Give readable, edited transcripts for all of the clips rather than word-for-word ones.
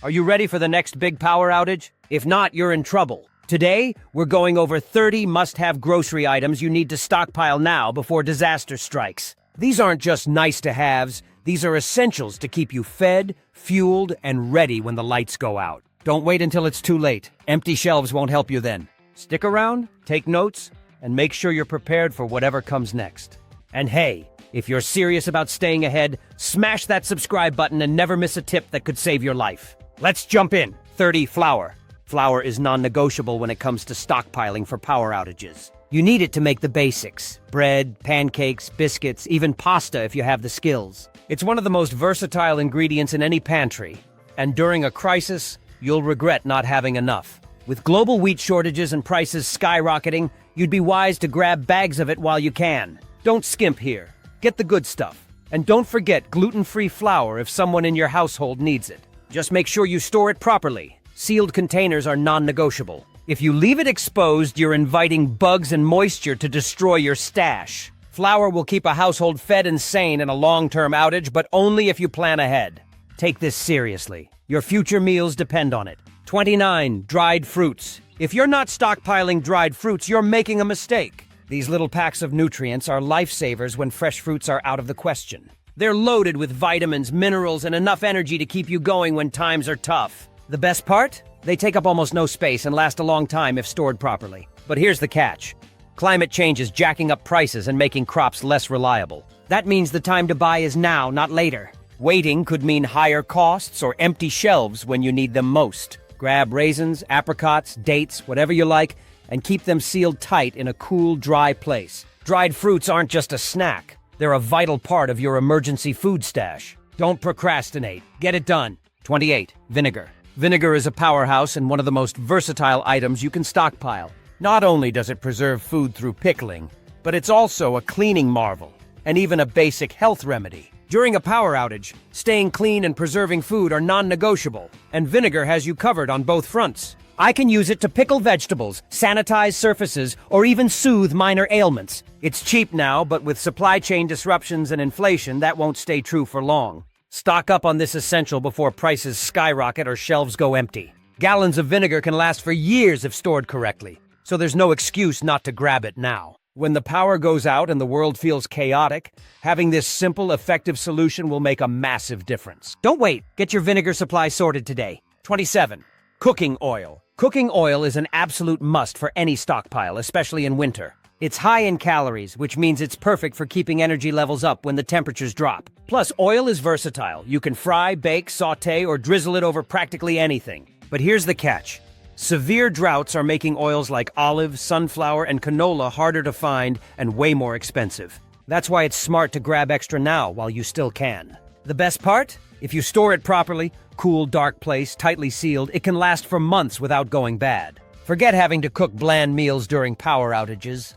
Are you ready for the next big power outage? If not, you're in trouble. Today, we're going over 30 must-have grocery items you need to stockpile now before disaster strikes. These aren't just nice-to-haves, these are essentials to keep you fed, fueled, and ready when the lights go out. Don't wait until it's too late. Empty shelves won't help you then. Stick around, take notes, and make sure you're prepared for whatever comes next. And hey, if you're serious about staying ahead, smash that subscribe button and never miss a tip that could save your life. Let's jump in. 30. Flour. Flour is non-negotiable when it comes to stockpiling for power outages. You need it to make the basics: bread, pancakes, biscuits, even pasta if you have the skills. It's one of the most versatile ingredients in any pantry, and during a crisis, you'll regret not having enough. With global wheat shortages and prices skyrocketing, you'd be wise to grab bags of it while you can. Don't skimp here. Get the good stuff. And don't forget gluten-free flour if someone in your household needs it. Just make sure you store it properly. Sealed containers are non-negotiable. If you leave it exposed, you're inviting bugs and moisture to destroy your stash. Flour will keep a household fed and sane in a long-term outage, but only if you plan ahead. Take this seriously. Your future meals depend on it. 29. Dried fruits. If you're not stockpiling dried fruits, you're making a mistake. These little packs of nutrients are lifesavers when fresh fruits are out of the question. They're loaded with vitamins, minerals, and enough energy to keep you going when times are tough. The best part? They take up almost no space and last a long time if stored properly. But here's the catch. Climate change is jacking up prices and making crops less reliable. That means the time to buy is now, not later. Waiting could mean higher costs or empty shelves when you need them most. Grab raisins, apricots, dates, whatever you like, and keep them sealed tight in a cool, dry place. Dried fruits aren't just a snack. They're a vital part of your emergency food stash. Don't procrastinate. Get it done. 28. Vinegar. Vinegar is a powerhouse and one of the most versatile items you can stockpile. Not only does it preserve food through pickling, but it's also a cleaning marvel, and even a basic health remedy. During a power outage, staying clean and preserving food are non-negotiable, and vinegar has you covered on both fronts. I can use it to pickle vegetables, sanitize surfaces, or even soothe minor ailments. It's cheap now, but with supply chain disruptions and inflation, that won't stay true for long. Stock up on this essential before prices skyrocket or shelves go empty. Gallons of vinegar can last for years if stored correctly, so there's no excuse not to grab it now. When the power goes out and the world feels chaotic, having this simple, effective solution will make a massive difference. Don't wait. Get your vinegar supply sorted today. 27. Cooking oil. Cooking oil is an absolute must for any stockpile, especially in winter. It's high in calories, which means it's perfect for keeping energy levels up when the temperatures drop. Plus, oil is versatile. You can fry, bake, sauté, or drizzle it over practically anything. But here's the catch. Severe droughts are making oils like olive, sunflower, and canola harder to find and way more expensive. That's why it's smart to grab extra now while you still can. The best part? If you store it properly, cool, dark place, tightly sealed, it can last for months without going bad. Forget having to cook bland meals during power outages.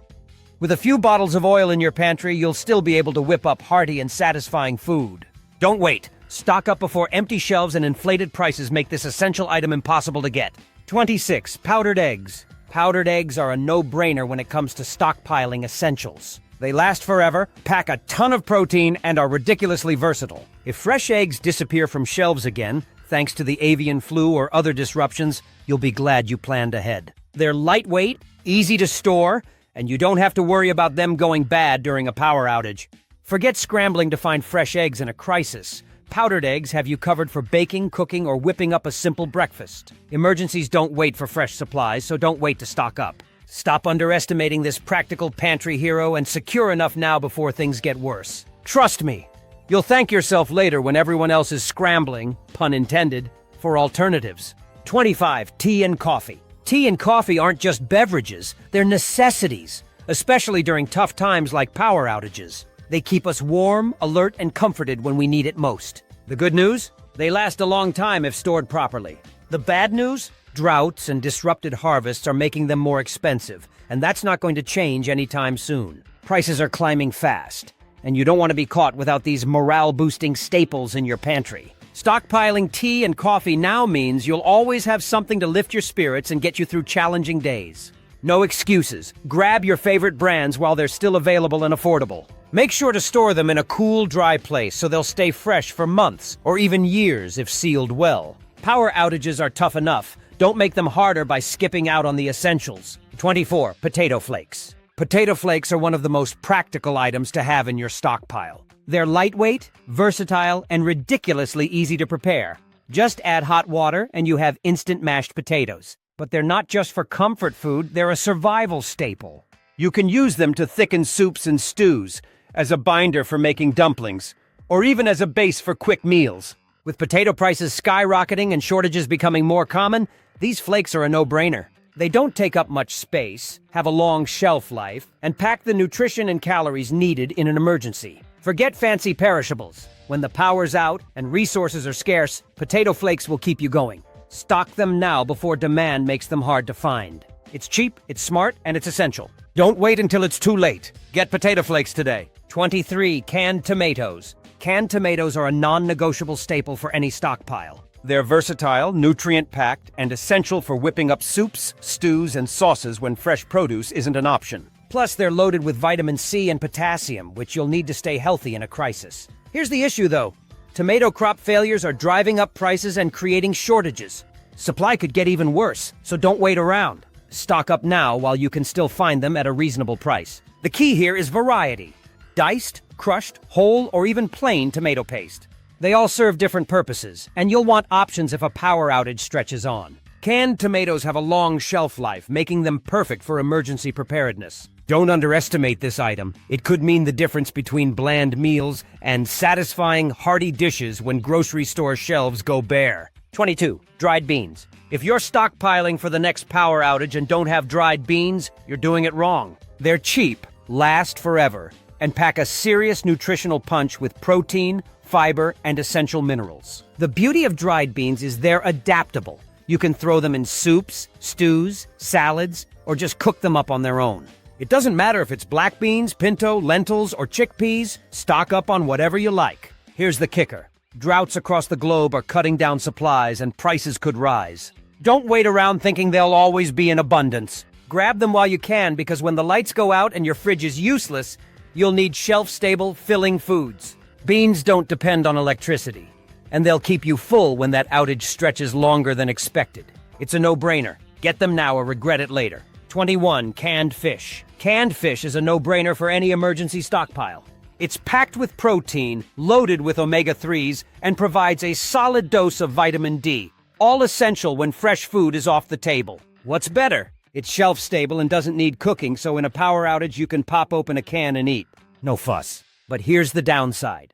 With a few bottles of oil in your pantry, you'll still be able to whip up hearty and satisfying food. Don't wait. Stock up before empty shelves and inflated prices make this essential item impossible to get. 26. Powdered eggs. Powdered eggs are a no-brainer when it comes to stockpiling essentials. They last forever, pack a ton of protein, and are ridiculously versatile. If fresh eggs disappear from shelves again, thanks to the avian flu or other disruptions, you'll be glad you planned ahead. They're lightweight, easy to store, and you don't have to worry about them going bad during a power outage. Forget scrambling to find fresh eggs in a crisis. Powdered eggs have you covered for baking, cooking, or whipping up a simple breakfast. Emergencies don't wait for fresh supplies, so don't wait to stock up. Stop underestimating this practical pantry hero and secure enough now before things get worse. Trust me, you'll thank yourself later when everyone else is scrambling, pun intended, for alternatives. 25. Tea and coffee. Tea and coffee aren't just beverages, they're necessities, especially during tough times like power outages. They keep us warm, alert, and comforted when we need it most. The good news? They last a long time if stored properly. The bad news? Droughts and disrupted harvests are making them more expensive, and that's not going to change anytime soon. Prices are climbing fast, and you don't want to be caught without these morale-boosting staples in your pantry. Stockpiling tea and coffee now means you'll always have something to lift your spirits and get you through challenging days. No excuses. Grab your favorite brands while they're still available and affordable. Make sure to store them in a cool, dry place so they'll stay fresh for months or even years if sealed well. Power outages are tough enough. Don't make them harder by skipping out on the essentials. 24. Potato flakes. Potato flakes are one of the most practical items to have in your stockpile. They're lightweight, versatile, and ridiculously easy to prepare. Just add hot water and you have instant mashed potatoes. But they're not just for comfort food, they're a survival staple. You can use them to thicken soups and stews, as a binder for making dumplings, or even as a base for quick meals. With potato prices skyrocketing and shortages becoming more common, these flakes are a no-brainer. They don't take up much space, have a long shelf life, and pack the nutrition and calories needed in an emergency. Forget fancy perishables. When the power's out and resources are scarce, potato flakes will keep you going. Stock them now before demand makes them hard to find. It's cheap, it's smart, and it's essential. Don't wait until it's too late. Get potato flakes today. 23. Canned tomatoes. Canned tomatoes are a non-negotiable staple for any stockpile. They're versatile, nutrient-packed, and essential for whipping up soups, stews, and sauces when fresh produce isn't an option. Plus, they're loaded with vitamin C and potassium, which you'll need to stay healthy in a crisis. Here's the issue, though. Tomato crop failures are driving up prices and creating shortages. Supply could get even worse, so don't wait around. Stock up now while you can still find them at a reasonable price. The key here is variety. Diced, crushed, whole, or even plain tomato paste. They all serve different purposes, and you'll want options if a power outage stretches on. Canned tomatoes have a long shelf life, making them perfect for emergency preparedness. Don't underestimate this item. It could mean the difference between bland meals and satisfying, hearty dishes when grocery store shelves go bare. 22. Dried beans. If you're stockpiling for the next power outage and don't have dried beans, you're doing it wrong. They're cheap, last forever, and pack a serious nutritional punch with protein, fiber, and essential minerals. The beauty of dried beans is they're adaptable. You can throw them in soups, stews, salads, or just cook them up on their own. It doesn't matter if it's black beans, pinto, lentils, or chickpeas, stock up on whatever you like. Here's the kicker. Droughts across the globe are cutting down supplies and prices could rise. Don't wait around thinking they'll always be in abundance. Grab them while you can, because when the lights go out and your fridge is useless, you'll need shelf-stable, filling foods. Beans don't depend on electricity, and they'll keep you full when that outage stretches longer than expected. It's a no-brainer. Get them now or regret it later. 21. Canned fish. Canned fish is a no-brainer for any emergency stockpile. It's packed with protein, loaded with omega-3s, and provides a solid dose of vitamin D, all essential when fresh food is off the table. What's better? It's shelf-stable and doesn't need cooking, so in a power outage you can pop open a can and eat. No fuss. But here's the downside.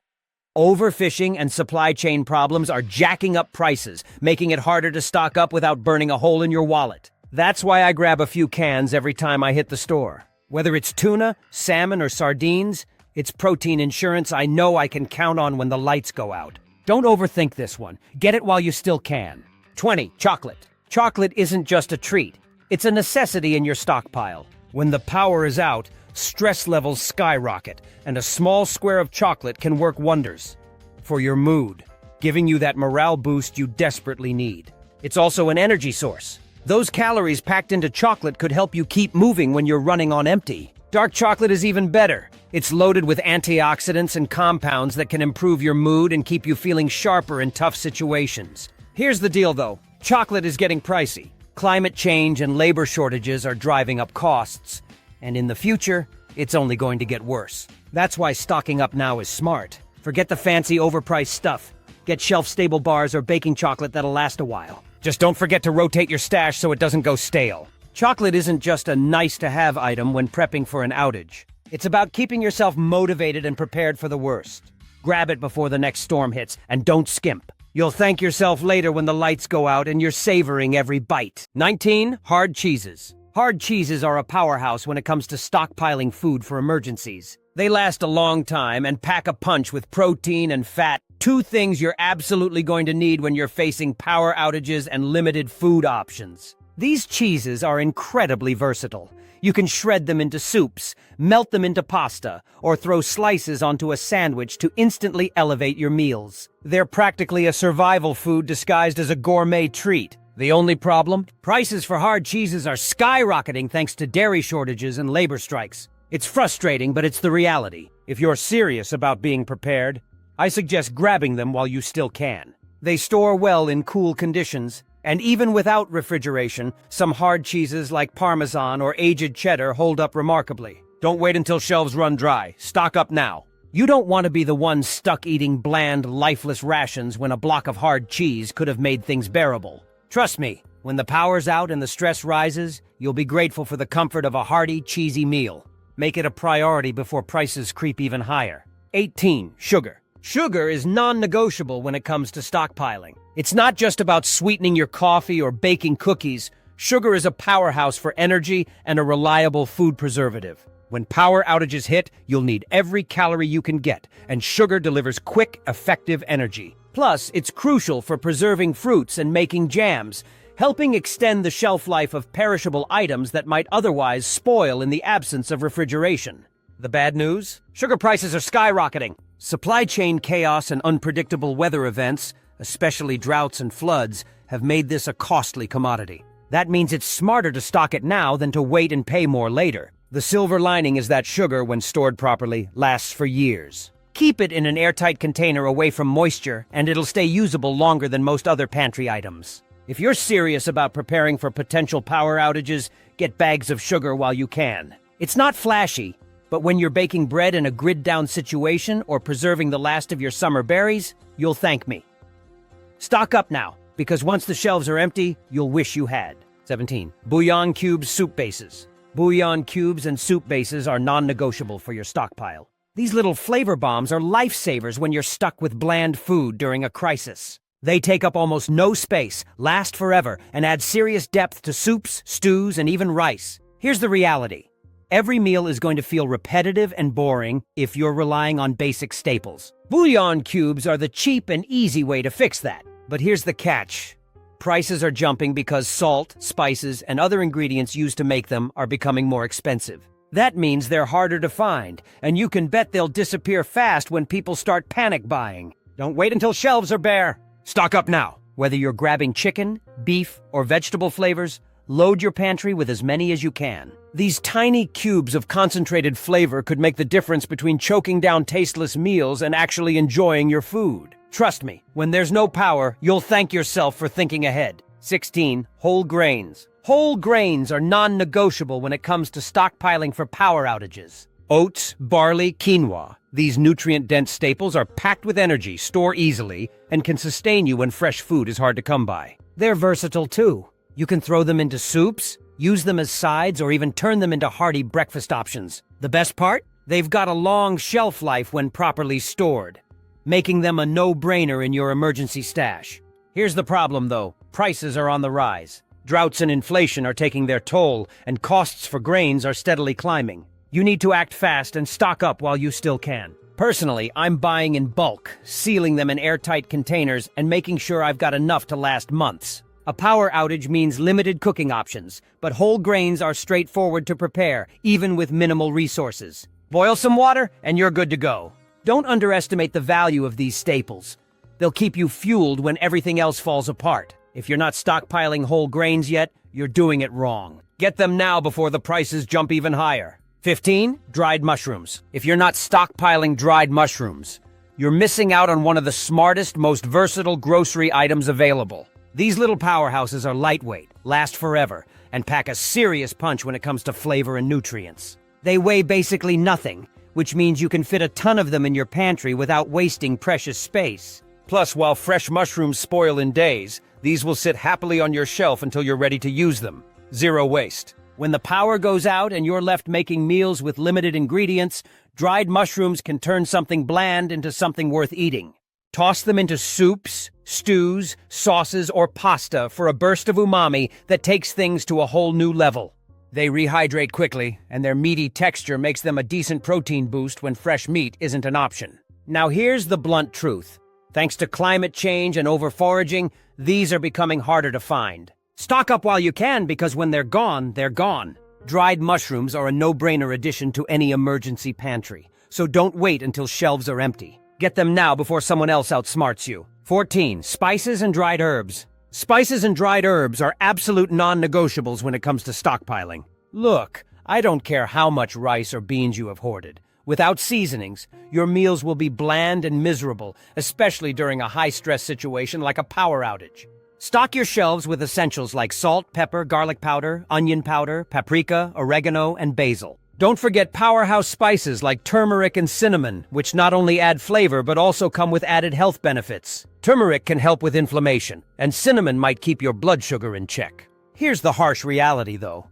Overfishing and supply chain problems are jacking up prices, making it harder to stock up without burning a hole in your wallet. That's why I grab a few cans every time I hit the store. Whether it's tuna, salmon, or sardines, it's protein insurance I know I can count on when the lights go out. Don't overthink this one. Get it while you still can. 20. Chocolate. Chocolate isn't just a treat. It's a necessity in your stockpile. When the power is out, stress levels skyrocket, and a small square of chocolate can work wonders for your mood, giving you that morale boost you desperately need. It's also an energy source. Those calories packed into chocolate could help you keep moving when you're running on empty. Dark chocolate is even better. It's loaded with antioxidants and compounds that can improve your mood and keep you feeling sharper in tough situations. Here's the deal, though. Chocolate is getting pricey. Climate change and labor shortages are driving up costs. And in the future, it's only going to get worse. That's why stocking up now is smart. Forget the fancy overpriced stuff. Get shelf-stable bars or baking chocolate that'll last a while. Just don't forget to rotate your stash so it doesn't go stale. Chocolate isn't just a nice-to-have item when prepping for an outage. It's about keeping yourself motivated and prepared for the worst. Grab it before the next storm hits, and don't skimp. You'll thank yourself later when the lights go out and you're savoring every bite. 19. Hard cheeses. Hard cheeses are a powerhouse when it comes to stockpiling food for emergencies. They last a long time and pack a punch with protein and fat, two things you're absolutely going to need when you're facing power outages and limited food options. These cheeses are incredibly versatile. You can shred them into soups, melt them into pasta, or throw slices onto a sandwich to instantly elevate your meals. They're practically a survival food disguised as a gourmet treat. The only problem? Prices for hard cheeses are skyrocketing thanks to dairy shortages and labor strikes. It's frustrating, but it's the reality. If you're serious about being prepared, I suggest grabbing them while you still can. They store well in cool conditions, and even without refrigeration, some hard cheeses like Parmesan or aged cheddar hold up remarkably. Don't wait until shelves run dry. Stock up now. You don't want to be the one stuck eating bland, lifeless rations when a block of hard cheese could have made things bearable. Trust me, when the power's out and the stress rises, you'll be grateful for the comfort of a hearty, cheesy meal. Make it a priority before prices creep even higher. 18. Sugar. Sugar is non-negotiable when it comes to stockpiling. It's not just about sweetening your coffee or baking cookies. Sugar is a powerhouse for energy and a reliable food preservative. When power outages hit, you'll need every calorie you can get, and sugar delivers quick, effective energy. Plus, it's crucial for preserving fruits and making jams, helping extend the shelf life of perishable items that might otherwise spoil in the absence of refrigeration. The bad news? Sugar prices are skyrocketing. Supply chain chaos and unpredictable weather events, especially droughts and floods, have made this a costly commodity. That means it's smarter to stock it now than to wait and pay more later. The silver lining is that sugar, when stored properly, lasts for years. Keep it in an airtight container away from moisture, and it'll stay usable longer than most other pantry items. If you're serious about preparing for potential power outages, get bags of sugar while you can. It's not flashy, but when you're baking bread in a grid-down situation or preserving the last of your summer berries, you'll thank me. Stock up now, because once the shelves are empty, you'll wish you had. 17. Bouillon cubes soup bases. Bouillon cubes and soup bases are non-negotiable for your stockpile. These little flavor bombs are lifesavers when you're stuck with bland food during a crisis. They take up almost no space, last forever, and add serious depth to soups, stews, and even rice. Here's the reality. Every meal is going to feel repetitive and boring if you're relying on basic staples. Bouillon cubes are the cheap and easy way to fix that. But here's the catch. Prices are jumping because salt, spices, and other ingredients used to make them are becoming more expensive. That means they're harder to find, and you can bet they'll disappear fast when people start panic buying. Don't wait until shelves are bare. Stock up now. Whether you're grabbing chicken, beef, or vegetable flavors, load your pantry with as many as you can. These tiny cubes of concentrated flavor could make the difference between choking down tasteless meals and actually enjoying your food. Trust me, when there's no power, you'll thank yourself for thinking ahead. 16. Whole grains. Whole grains are non-negotiable when it comes to stockpiling for power outages. Oats, barley, quinoa. These nutrient-dense staples are packed with energy, store easily, and can sustain you when fresh food is hard to come by. They're versatile too. You can throw them into soups, use them as sides, or even turn them into hearty breakfast options. The best part? They've got a long shelf life when properly stored, making them a no-brainer in your emergency stash. Here's the problem, though. Prices are on the rise. Droughts and inflation are taking their toll, and costs for grains are steadily climbing. You need to act fast and stock up while you still can. Personally, I'm buying in bulk, sealing them in airtight containers, and making sure I've got enough to last months. A power outage means limited cooking options, but whole grains are straightforward to prepare, even with minimal resources. Boil some water, and you're good to go. Don't underestimate the value of these staples. They'll keep you fueled when everything else falls apart. If you're not stockpiling whole grains yet, you're doing it wrong. Get them now before the prices jump even higher. 15. Dried mushrooms. If you're not stockpiling dried mushrooms, you're missing out on one of the smartest, most versatile grocery items available. These little powerhouses are lightweight, last forever, and pack a serious punch when it comes to flavor and nutrients. They weigh basically nothing, which means you can fit a ton of them in your pantry without wasting precious space. Plus, while fresh mushrooms spoil in days, these will sit happily on your shelf until you're ready to use them. Zero waste. When the power goes out and you're left making meals with limited ingredients, dried mushrooms can turn something bland into something worth eating. Toss them into soups, stews, sauces, or pasta for a burst of umami that takes things to a whole new level. They rehydrate quickly, and their meaty texture makes them a decent protein boost when fresh meat isn't an option. Now here's the blunt truth. Thanks to climate change and over-foraging, these are becoming harder to find. Stock up while you can, because when they're gone, they're gone. Dried mushrooms are a no-brainer addition to any emergency pantry, so don't wait until shelves are empty. Get them now before someone else outsmarts you. 14. Spices and dried herbs. Spices and dried herbs are absolute non-negotiables when it comes to stockpiling. Look, I don't care how much rice or beans you have hoarded. Without seasonings, your meals will be bland and miserable, especially during a high-stress situation like a power outage. Stock your shelves with essentials like salt, pepper, garlic powder, onion powder, paprika, oregano, and basil. Don't forget powerhouse spices like turmeric and cinnamon, which not only add flavor but also come with added health benefits. Turmeric can help with inflammation, and cinnamon might keep your blood sugar in check. Here's the harsh reality, though.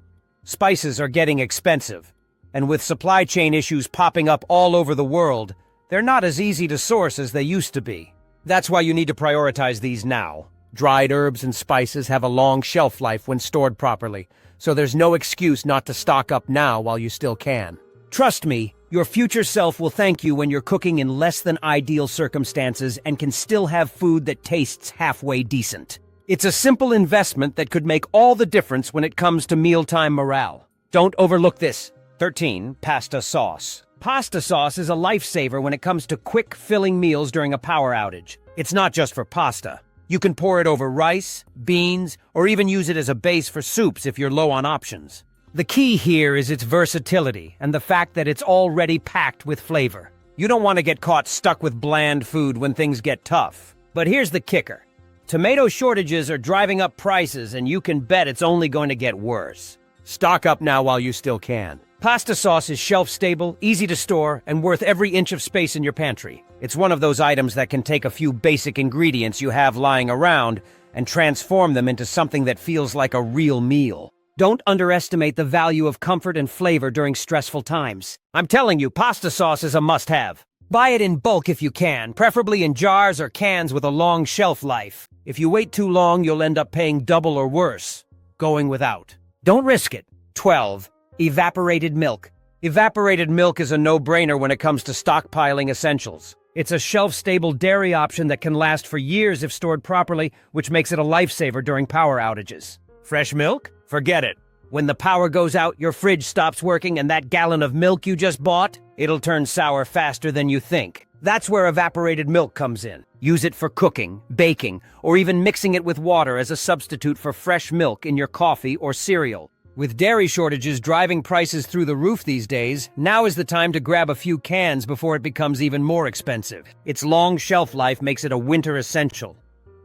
Spices are getting expensive, and with supply chain issues popping up all over the world, they're not as easy to source as they used to be. That's why you need to prioritize these now. Dried herbs and spices have a long shelf life when stored properly, so there's no excuse not to stock up now while you still can. Trust me, your future self will thank you when you're cooking in less than ideal circumstances and can still have food that tastes halfway decent. It's a simple investment that could make all the difference when it comes to mealtime morale. Don't overlook this. 13. Pasta sauce. Pasta sauce is a lifesaver when it comes to quick, filling meals during a power outage. It's not just for pasta. You can pour it over rice, beans, or even use it as a base for soups if you're low on options. The key here is its versatility and the fact that it's already packed with flavor. You don't want to get caught stuck with bland food when things get tough. But here's the kicker. Tomato shortages are driving up prices, and you can bet it's only going to get worse. Stock up now while you still can. Pasta sauce is shelf-stable, easy to store, and worth every inch of space in your pantry. It's one of those items that can take a few basic ingredients you have lying around and transform them into something that feels like a real meal. Don't underestimate the value of comfort and flavor during stressful times. I'm telling you, pasta sauce is a must-have. Buy it in bulk if you can, preferably in jars or cans with a long shelf life. If you wait too long, you'll end up paying double or worse, going without. Don't risk it. 12. Evaporated milk. Evaporated milk is a no-brainer when it comes to stockpiling essentials. It's a shelf-stable dairy option that can last for years if stored properly, which makes it a lifesaver during power outages. Fresh milk? Forget it. When the power goes out, your fridge stops working, and that gallon of milk you just bought, it'll turn sour faster than you think. That's where evaporated milk comes in. Use it for cooking, baking, or even mixing it with water as a substitute for fresh milk in your coffee or cereal. With dairy shortages driving prices through the roof these days, now is the time to grab a few cans before it becomes even more expensive. Its long shelf life makes it a winter essential.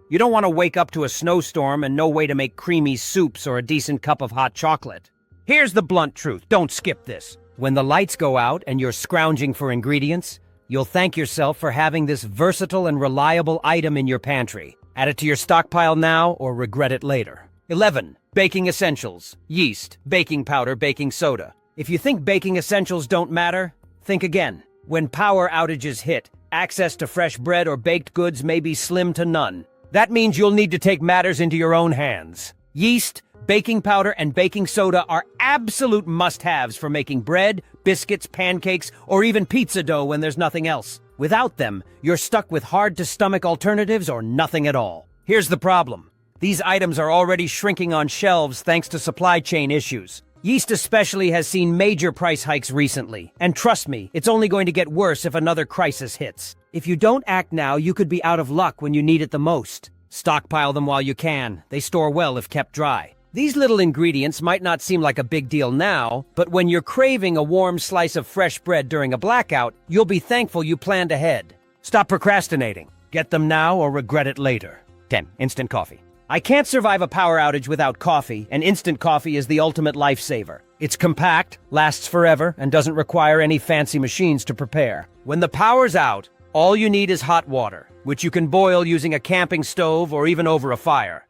You don't want to wake up to a snowstorm and no way to make creamy soups or a decent cup of hot chocolate. Here's the blunt truth. Don't skip this. When the lights go out and you're scrounging for ingredients, you'll thank yourself for having this versatile and reliable item in your pantry. Add it to your stockpile now or regret it later. 11. Baking essentials. Yeast, baking powder, baking soda. If you think baking essentials don't matter, think again. When power outages hit, access to fresh bread or baked goods may be slim to none. That means you'll need to take matters into your own hands. Yeast, baking powder, and baking soda are absolute must-haves for making bread, biscuits, pancakes, or even pizza dough when there's nothing else. Without them, you're stuck with hard-to-stomach alternatives or nothing at all. Here's the problem. These items are already shrinking on shelves thanks to supply chain issues. Yeast especially has seen major price hikes recently. And trust me, it's only going to get worse if another crisis hits. If you don't act now, you could be out of luck when you need it the most. Stockpile them while you can. They store well if kept dry. These little ingredients might not seem like a big deal now, but when you're craving a warm slice of fresh bread during a blackout, you'll be thankful you planned ahead. Stop procrastinating. Get them now or regret it later. 10. Instant coffee. I can't survive a power outage without coffee, and instant coffee is the ultimate lifesaver. It's compact, lasts forever, and doesn't require any fancy machines to prepare. When the power's out, all you need is hot water, which you can boil using a camping stove or even over a fire.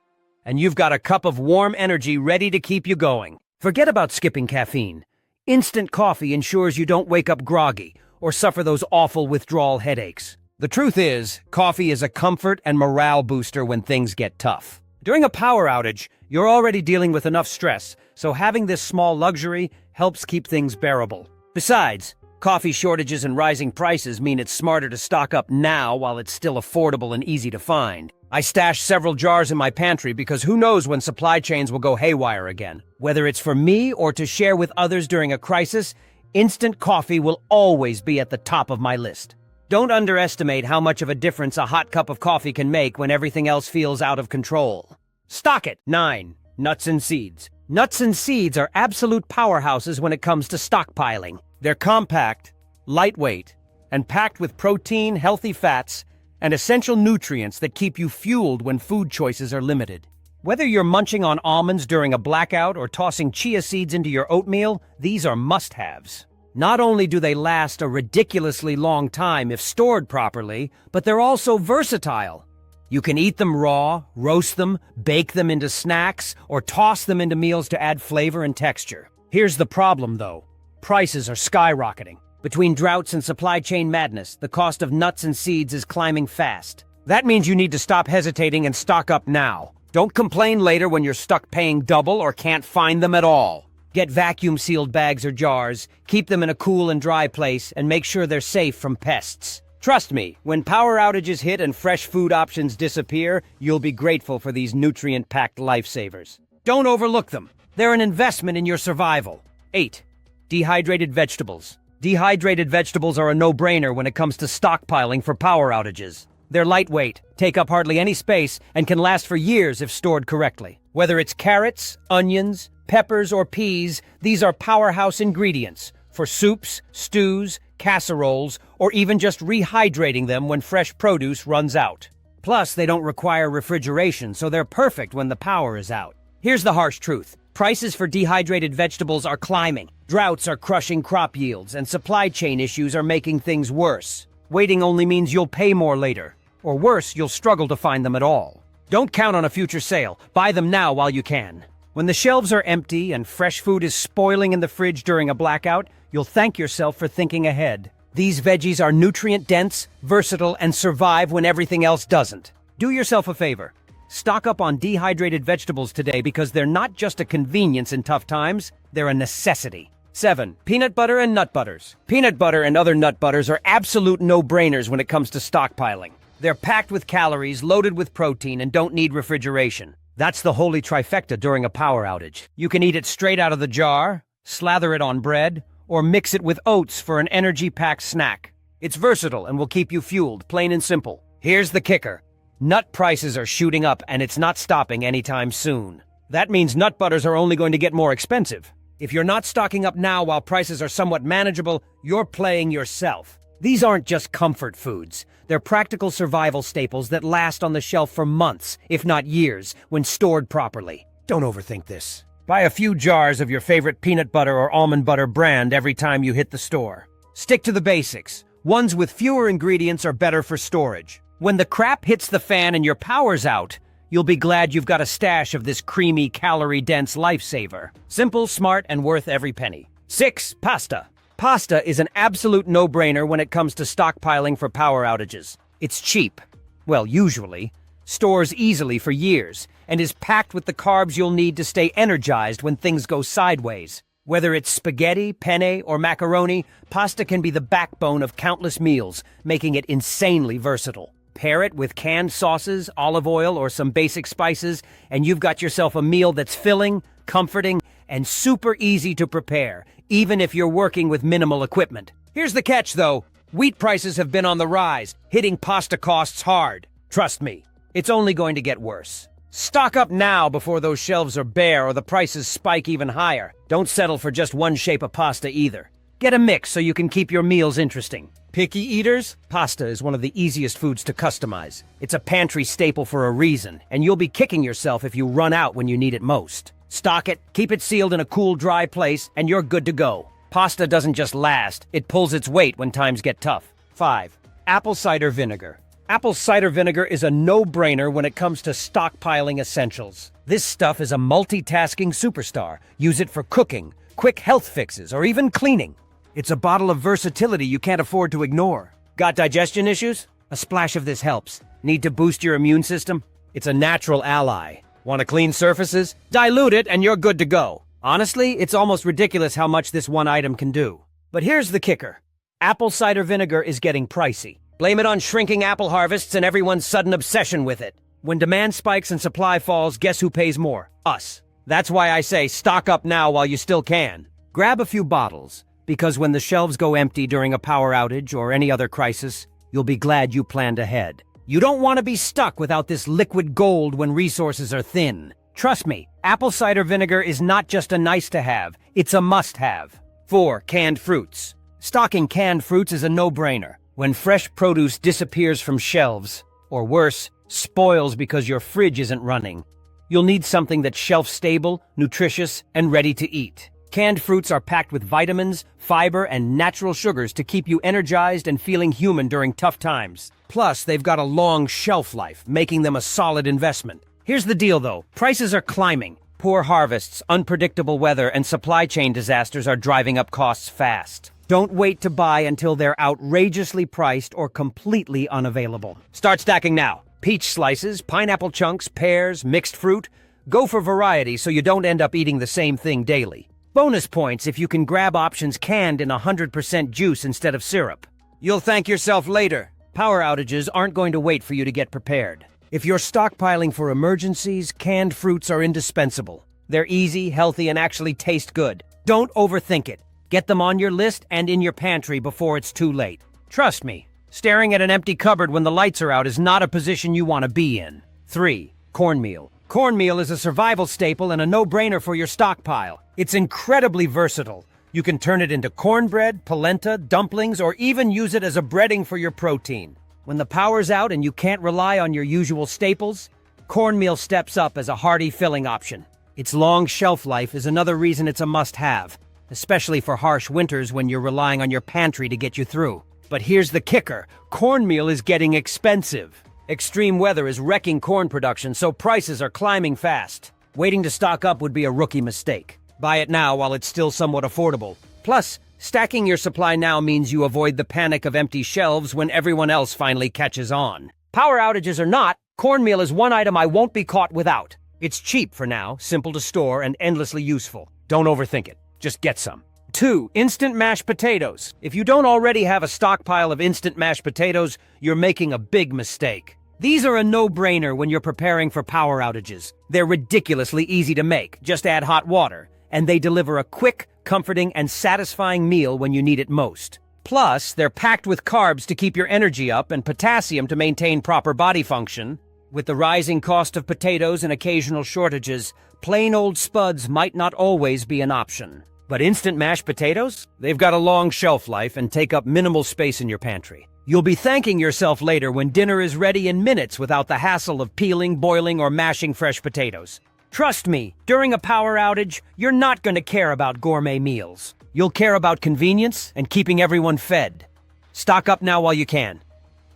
And you've got a cup of warm energy ready to keep you going. Forget about skipping caffeine. Instant coffee ensures you don't wake up groggy or suffer those awful withdrawal headaches. The truth is, coffee is a comfort and morale booster when things get tough. During a power outage, you're already dealing with enough stress, so having this small luxury helps keep things bearable. Besides, coffee shortages and rising prices mean it's smarter to stock up now while it's still affordable and easy to find. I stash several jars in my pantry because who knows when supply chains will go haywire again. Whether it's for me or to share with others during a crisis, instant coffee will always be at the top of my list. Don't underestimate how much of a difference a hot cup of coffee can make when everything else feels out of control. Stock it. 9. Nuts and seeds. Nuts and seeds are absolute powerhouses when it comes to stockpiling. They're compact, lightweight, and packed with protein, healthy fats, and essential nutrients that keep you fueled when food choices are limited. Whether you're munching on almonds during a blackout or tossing chia seeds into your oatmeal, these are must-haves. Not only do they last a ridiculously long time if stored properly, but they're also versatile. You can eat them raw, roast them, bake them into snacks, or toss them into meals to add flavor and texture. Here's the problem, though. Prices are skyrocketing. Between droughts and supply chain madness, the cost of nuts and seeds is climbing fast. That means you need to stop hesitating and stock up now. Don't complain later when you're stuck paying double or can't find them at all. Get vacuum-sealed bags or jars, keep them in a cool and dry place, and make sure they're safe from pests. Trust me, when power outages hit and fresh food options disappear, you'll be grateful for these nutrient-packed lifesavers. Don't overlook them. They're an investment in your survival. 8. Dehydrated vegetables. Dehydrated vegetables are a no-brainer when it comes to stockpiling for power outages. They're lightweight, take up hardly any space, and can last for years if stored correctly. Whether it's carrots, onions, peppers, or peas, these are powerhouse ingredients for soups, stews, casseroles, or even just rehydrating them when fresh produce runs out. Plus, they don't require refrigeration, so they're perfect when the power is out. Here's the harsh truth. Prices for dehydrated vegetables are climbing. Droughts are crushing crop yields, and supply chain issues are making things worse. Waiting only means you'll pay more later. Or worse, you'll struggle to find them at all. Don't count on a future sale. Buy them now while you can. When the shelves are empty and fresh food is spoiling in the fridge during a blackout, you'll thank yourself for thinking ahead. These veggies are nutrient-dense, versatile, and survive when everything else doesn't. Do yourself a favor. Stock up on dehydrated vegetables today because they're not just a convenience in tough times, they're a necessity. 7. Peanut butter and nut butters. Peanut butter and other nut butters are absolute no-brainers when it comes to stockpiling. They're packed with calories, loaded with protein, and don't need refrigeration. That's the holy trifecta during a power outage. You can eat it straight out of the jar, slather it on bread, or mix it with oats for an energy-packed snack. It's versatile and will keep you fueled, plain and simple. Here's the kicker. Nut prices are shooting up, and it's not stopping anytime soon. That means nut butters are only going to get more expensive. If you're not stocking up now while prices are somewhat manageable, you're playing yourself. These aren't just comfort foods. They're practical survival staples that last on the shelf for months, if not years, when stored properly. Don't overthink this. Buy a few jars of your favorite peanut butter or almond butter brand every time you hit the store. Stick to the basics. Ones with fewer ingredients are better for storage. When the crap hits the fan and your power's out, you'll be glad you've got a stash of this creamy, calorie-dense lifesaver. Simple, smart, and worth every penny. 6. Pasta. Pasta is an absolute no-brainer when it comes to stockpiling for power outages. It's cheap. Well, usually. Stores easily for years, and is packed with the carbs you'll need to stay energized when things go sideways. Whether it's spaghetti, penne, or macaroni, pasta can be the backbone of countless meals, making it insanely versatile. Pair it with canned sauces, olive oil, or some basic spices, and you've got yourself a meal that's filling, comforting, and super easy to prepare, even if you're working with minimal equipment. Here's the catch, though. Wheat prices have been on the rise, hitting pasta costs hard. Trust me, it's only going to get worse. Stock up now before those shelves are bare or the prices spike even higher. Don't settle for just one shape of pasta either. Get a mix so you can keep your meals interesting. Picky eaters? Pasta is one of the easiest foods to customize. It's a pantry staple for a reason, and you'll be kicking yourself if you run out when you need it most. Stock it, keep it sealed in a cool, dry place, and you're good to go. Pasta doesn't just last, it pulls its weight when times get tough. 5. Apple cider vinegar. Apple cider vinegar is a no-brainer when it comes to stockpiling essentials. This stuff is a multitasking superstar. Use it for cooking, quick health fixes, or even cleaning. It's a bottle of versatility you can't afford to ignore. Got digestion issues? A splash of this helps. Need to boost your immune system? It's a natural ally. Want to clean surfaces? Dilute it and you're good to go. Honestly, it's almost ridiculous how much this one item can do. But here's the kicker. Apple cider vinegar is getting pricey. Blame it on shrinking apple harvests and everyone's sudden obsession with it. When demand spikes and supply falls, guess who pays more? Us. That's why I say stock up now while you still can. Grab a few bottles, because when the shelves go empty during a power outage or any other crisis, you'll be glad you planned ahead. You don't want to be stuck without this liquid gold when resources are thin. Trust me, apple cider vinegar is not just a nice-to-have, it's a must-have. 4. Canned fruits. Stocking canned fruits is a no-brainer. When fresh produce disappears from shelves, or worse, spoils because your fridge isn't running, you'll need something that's shelf-stable, nutritious, and ready to eat. Canned fruits are packed with vitamins, fiber, and natural sugars to keep you energized and feeling human during tough times. Plus, they've got a long shelf life, making them a solid investment. Here's the deal, though. Prices are climbing. Poor harvests, unpredictable weather, and supply chain disasters are driving up costs fast. Don't wait to buy until they're outrageously priced or completely unavailable. Start stacking now. Peach slices, pineapple chunks, pears, mixed fruit. Go for variety so you don't end up eating the same thing daily. Bonus points if you can grab options canned in 100% juice instead of syrup. You'll thank yourself later. Power outages aren't going to wait for you to get prepared. If you're stockpiling for emergencies, canned fruits are indispensable. They're easy, healthy, and actually taste good. Don't overthink it. Get them on your list and in your pantry before it's too late. Trust me, staring at an empty cupboard when the lights are out is not a position you want to be in. 3. Cornmeal. Cornmeal is a survival staple and a no-brainer for your stockpile. It's incredibly versatile. You can turn it into cornbread, polenta, dumplings, or even use it as a breading for your protein. When the power's out and you can't rely on your usual staples, cornmeal steps up as a hearty filling option. Its long shelf life is another reason it's a must-have, especially for harsh winters when you're relying on your pantry to get you through. But here's the kicker. Cornmeal is getting expensive. Extreme weather is wrecking corn production, so prices are climbing fast. Waiting to stock up would be a rookie mistake. Buy it now while it's still somewhat affordable. Plus, stacking your supply now means you avoid the panic of empty shelves when everyone else finally catches on. Power outages or not, cornmeal is one item I won't be caught without. It's cheap for now, simple to store, and endlessly useful. Don't overthink it. Just get some. 2. Instant mashed potatoes. If you don't already have a stockpile of instant mashed potatoes, you're making a big mistake. These are a no-brainer when you're preparing for power outages. They're ridiculously easy to make. Just add hot water, and they deliver a quick, comforting, and satisfying meal when you need it most. Plus, they're packed with carbs to keep your energy up and potassium to maintain proper body function. With the rising cost of potatoes and occasional shortages, plain old spuds might not always be an option. But instant mashed potatoes? They've got a long shelf life and take up minimal space in your pantry. You'll be thanking yourself later when dinner is ready in minutes without the hassle of peeling, boiling, or mashing fresh potatoes. Trust me, during a power outage, you're not going to care about gourmet meals. You'll care about convenience and keeping everyone fed. Stock up now while you can.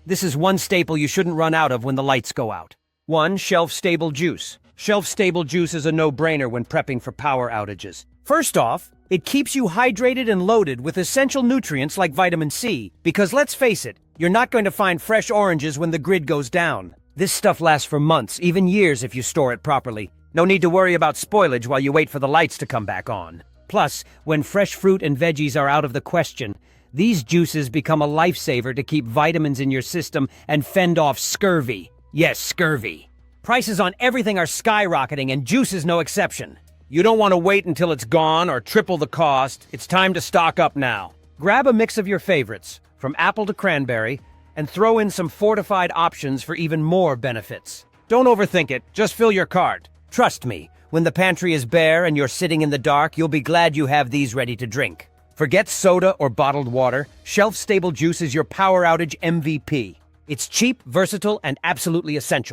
This is one staple you shouldn't run out of when the lights go out. 1. Shelf-stable juice. Shelf-stable juice is a no-brainer when prepping for power outages. First off, it keeps you hydrated and loaded with essential nutrients like vitamin C, because let's face it, you're not going to find fresh oranges when the grid goes down. This stuff lasts for months, even years if you store it properly. No need to worry about spoilage while you wait for the lights to come back on. Plus, when fresh fruit and veggies are out of the question, these juices become a lifesaver to keep vitamins in your system and fend off scurvy. Yes, scurvy. Prices on everything are skyrocketing, and juice is no exception. You don't want to wait until it's gone or triple the cost. It's time to stock up now. Grab a mix of your favorites, from apple to cranberry, and throw in some fortified options for even more benefits. Don't overthink it, just fill your cart. Trust me, when the pantry is bare and you're sitting in the dark, you'll be glad you have these ready to drink. Forget soda or bottled water, shelf-stable juice is your power outage MVP. It's cheap, versatile, and absolutely essential.